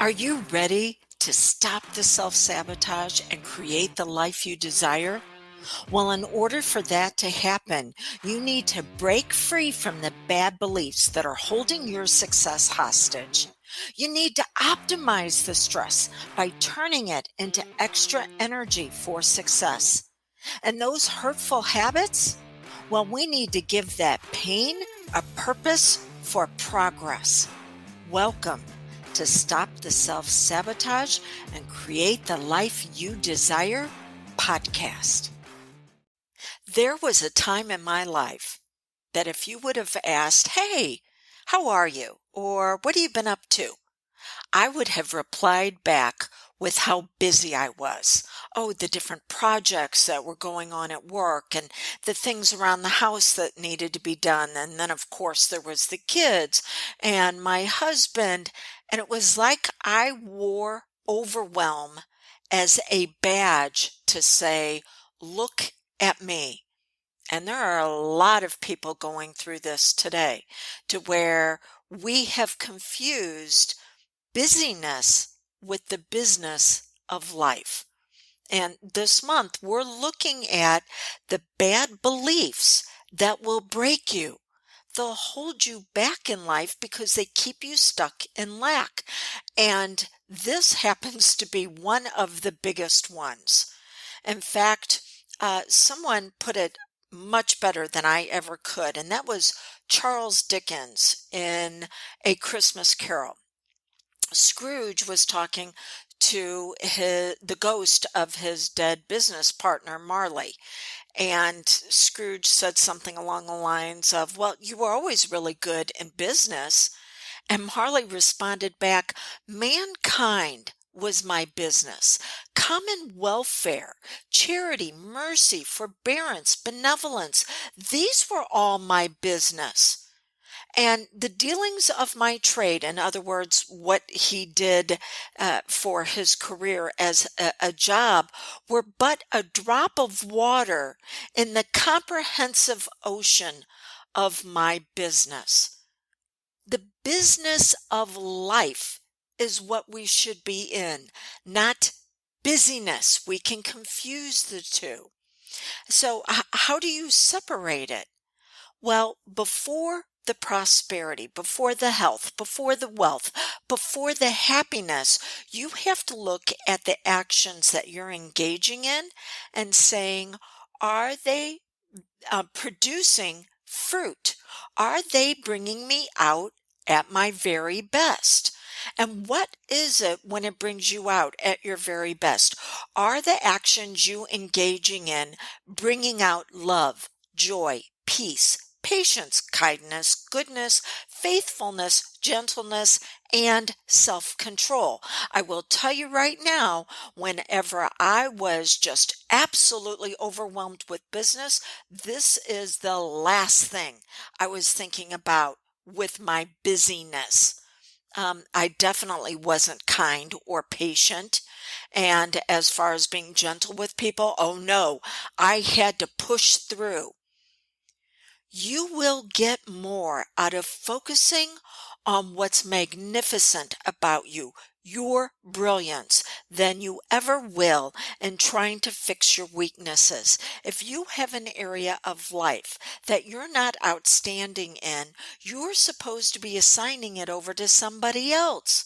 Are you ready to stop the self-sabotage and create the life you desire? Well, in order for that to happen, you need to break free from the bad beliefs that are holding your success hostage. You need to optimize the stress by turning it into extra energy for success. And those hurtful habits? Well, we need to give that pain a purpose for progress. Welcome to Stop the Self-Sabotage and Create the Life You Desire podcast. There was a time in my life that if you would have asked, "Hey, how are you?" or "What have you been up to?" I would have replied back with how busy I was. Oh, the different projects that were going on at work and the things around the house that needed to be done. And then, of course, there was the kids and my husband. And it was like I wore overwhelm as a badge to say, "Look at me." And there are a lot of people going through this today to where we have confused busyness with the business of life. And this month, we're looking at the bad beliefs that will break you. They'll hold you back in life because they keep you stuck in lack. And this happens to be one of the biggest ones. In fact, someone put it much better than I ever could, and that was Charles Dickens in A Christmas Carol. Scrooge was talking to the ghost of his dead business partner, Marley. And Scrooge said something along the lines of, "Well, you were always really good in business." And Marley responded back, "Mankind was my business. Common welfare, charity, mercy, forbearance, benevolence, these were all my business. And the dealings of my trade," in other words, what he did for his career as a job, "were but a drop of water in the comprehensive ocean of my business." The business of life is what we should be in, not busyness. We can confuse the two. So, how do you separate it? Well, before the prosperity, before the health, before the wealth, before the happiness, you have to look at the actions that you're engaging in and saying, are they producing fruit? Are they bringing me out at my very best? And what is it when it brings you out at your very best? Are the actions you engaging in bringing out love, joy, peace, patience, kindness, goodness, faithfulness, gentleness, and self-control? I will tell you right now, whenever I was just absolutely overwhelmed with business, this is the last thing I was thinking about with my busyness. I definitely wasn't kind or patient. And as far as being gentle with people, oh no, I had to push through. You will get more out of focusing on what's magnificent about you, your brilliance, than you ever will in trying to fix your weaknesses. If you have an area of life that you're not outstanding in, you're supposed to be assigning it over to somebody else.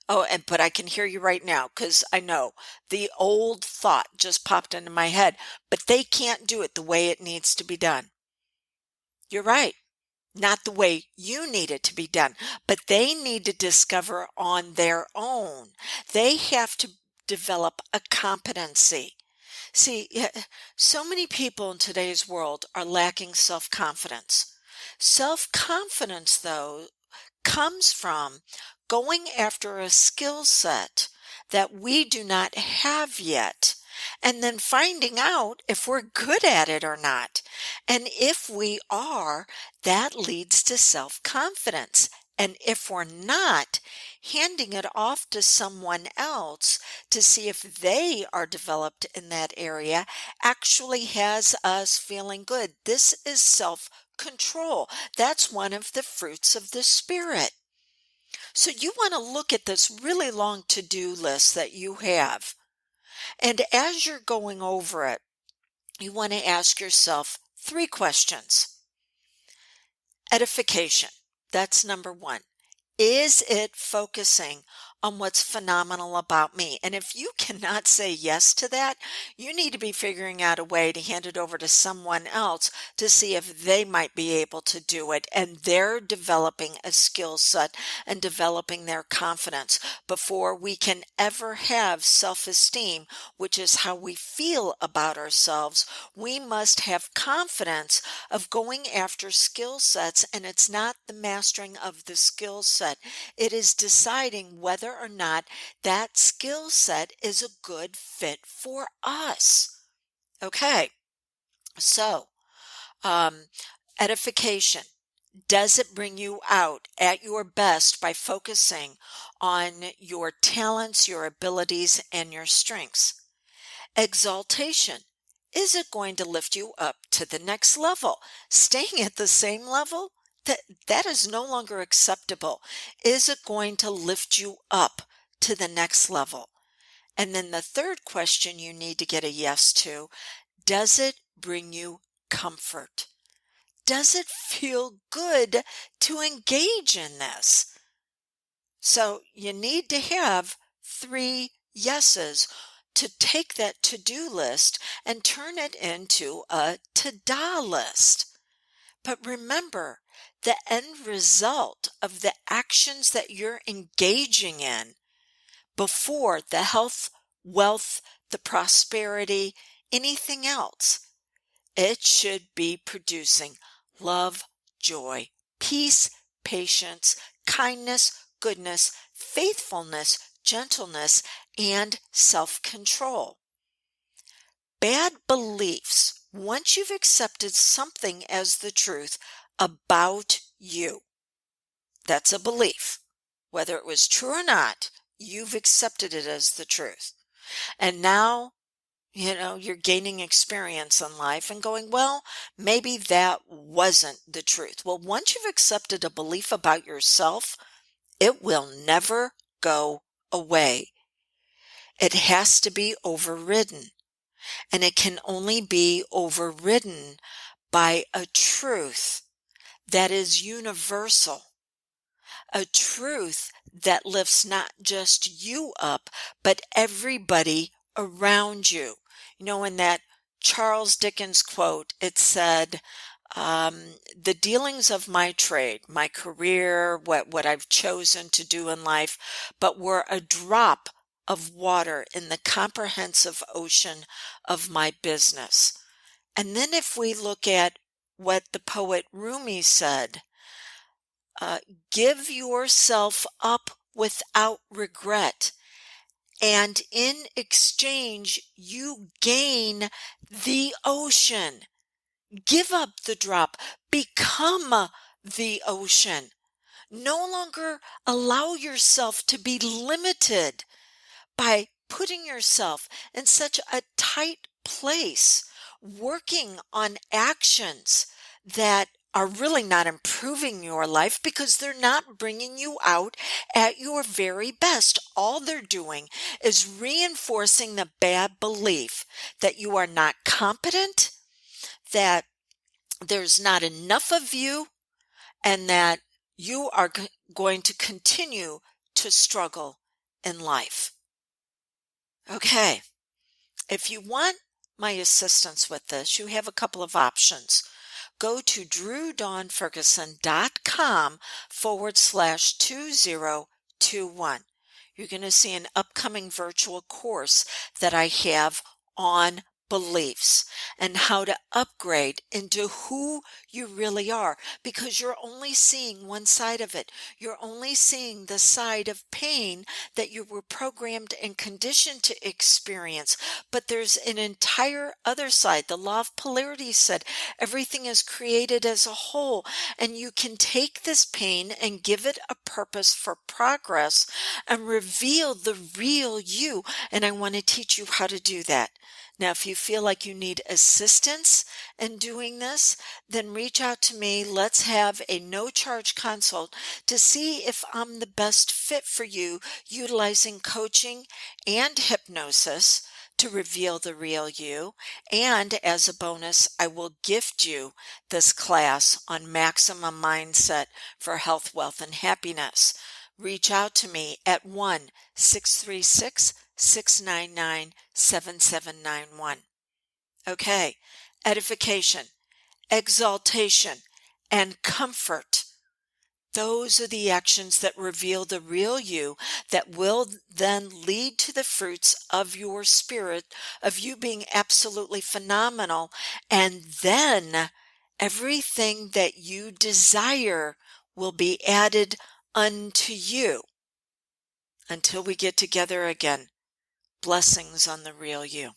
Oh, but I can hear you right now because I know the old thought just popped into my head, but they can't do it the way it needs to be done. You're right. Not the way you need it to be done, but they need to discover on their own. They have to develop a competency. See, so many people in today's world are lacking self-confidence. Self-confidence, though, comes from going after a skill set that we do not have yet, and then finding out if we're good at it or not. And if we are, that leads to self-confidence. And if we're not, handing it off to someone else to see if they are developed in that area actually has us feeling good. This is self-control. That's one of the fruits of the Spirit. So you want to look at this really long to-do list that you have. And as you're going over it, you want to ask yourself 3 questions. Edification. That's number one. Is it focusing on what's phenomenal about me? And if you cannot say yes to that, you need to be figuring out a way to hand it over to someone else to see if they might be able to do it. And they're developing a skill set and developing their confidence before we can ever have self-esteem, which is how we feel about ourselves. We must have confidence of going after skill sets, and it's not the mastering of the skill set. It is deciding whether or not that skill set is a good fit for us. Okay, so um, edification. Does it bring you out at your best by focusing on your talents, your abilities, and your strengths? Exaltation. Is it going to lift you up to the next level? Staying at the same level? That is no longer acceptable. Is it going to lift you up to the next level? And then the third question you need to get a yes to, does it bring you comfort? Does it feel good to engage in this? So you need to have 3 yeses to take that to-do list and turn it into a to-da list. But remember, the end result of the actions that you're engaging in before the health, wealth, the prosperity, anything else, it should be producing love, joy, peace, patience, kindness, goodness, faithfulness, gentleness, and self-control. Bad beliefs, once you've accepted something as the truth about you, that's a belief. Whether it was true or not, you've accepted it as the truth. And now, you're gaining experience in life and going, well, maybe that wasn't the truth. Well, once you've accepted a belief about yourself, it will never go away. It has to be overridden. And it can only be overridden by a truth that is universal, a truth that lifts not just you up, but everybody around you. In that Charles Dickens quote, it said, the dealings of my trade, my career, what I've chosen to do in life, but were a drop of water in the comprehensive ocean of my business. And then if we look at what the poet Rumi said, give yourself up without regret, and in exchange you gain the ocean. Give up the drop, become the ocean. No longer allow yourself to be limited by putting yourself in such a tight place, working on actions that are really not improving your life because they're not bringing you out at your very best. All they're doing is reinforcing the bad belief that you are not competent, that there's not enough of you, and that you are going to continue to struggle in life. Okay, if you want my assistance with this, you have a couple of options. Go to drewdawnferguson.com/2021. You're going to see an upcoming virtual course that I have on beliefs and how to upgrade into who you really are, because you're only seeing one side of it. You're only seeing the side of pain that you were programmed and conditioned to experience, but there's an entire other side. The law of polarity said everything is created as a whole, and you can take this pain and give it a purpose for progress and reveal the real you. And I want to teach you how to do that. Now, if you feel like you need assistance in doing this, then reach out to me. Let's have a no charge consult to see if I'm the best fit for you, utilizing coaching and hypnosis to reveal the real you. And as a bonus, I will gift you this class on maximum mindset for health, wealth, and happiness. Reach out to me at 1-636-699-7791. Okay, edification, exaltation, and comfort. Those are the actions that reveal the real you that will then lead to the fruits of your spirit, of you being absolutely phenomenal. And then everything that you desire will be added unto you. Until we get together again, blessings on the real you.